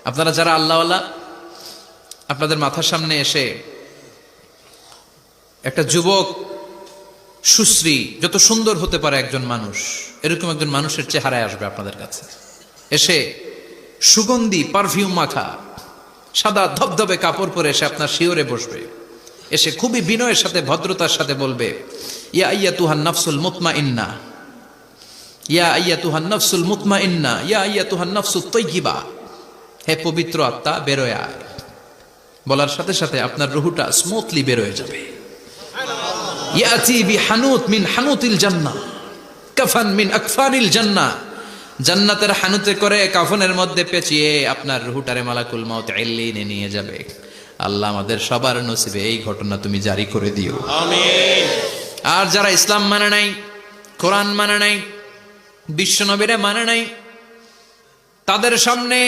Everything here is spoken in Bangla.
আপনারা যারা আল্লাহওয়ালা, আপনাদের মাথার সামনে এসে একটা যুবক সুশ্রী, যত সুন্দর হতে পারে একজন মানুষ, এরকম একজন মানুষের চেহারায় আসবে আপনাদের কাছে, এসে সুগন্ধি পারফিউম মাখা সাদা ধবধবে কাপড় পরে এসে আপনার শিওরে বসবে, এসে খুবই বিনয়ের সাথে ভদ্রতার সাথে বলবে, ইয়া আইয়াতুহান নাফসুল মুতমাইন্না, ইয়া আইয়াতুহান নাফসুল মুতমাইন্না, ইয়া আইয়াতুহান নাফসুত তাইয়্যিবা, হে পবিত্র আত্মা বেরোয় আয়। বলার সাথে সাথে আপনার রুহুটা স্মুথলি বেরোয় যাবে। ইয়াতি বিহানুত মিন হানুতিল জান্নাহ, কাফান মিন আকফানিল জান্নাহ, জান্নাতের হানুতে করে কাফনের মধ্যে পেঁচিয়ে আপনার রুহুটারে মালাকুল মাউত ইল্লিনে নিয়ে যাবে। আল্লাহ আমাদের সবার নসিবে এই ঘটনা তুমি জারি করে দিও, আমিন। আর যারা ইসলাম মানে নাই, কোরআন মানে নাই, বিশ্বনবীরে মানে নাই, তাদের সামনে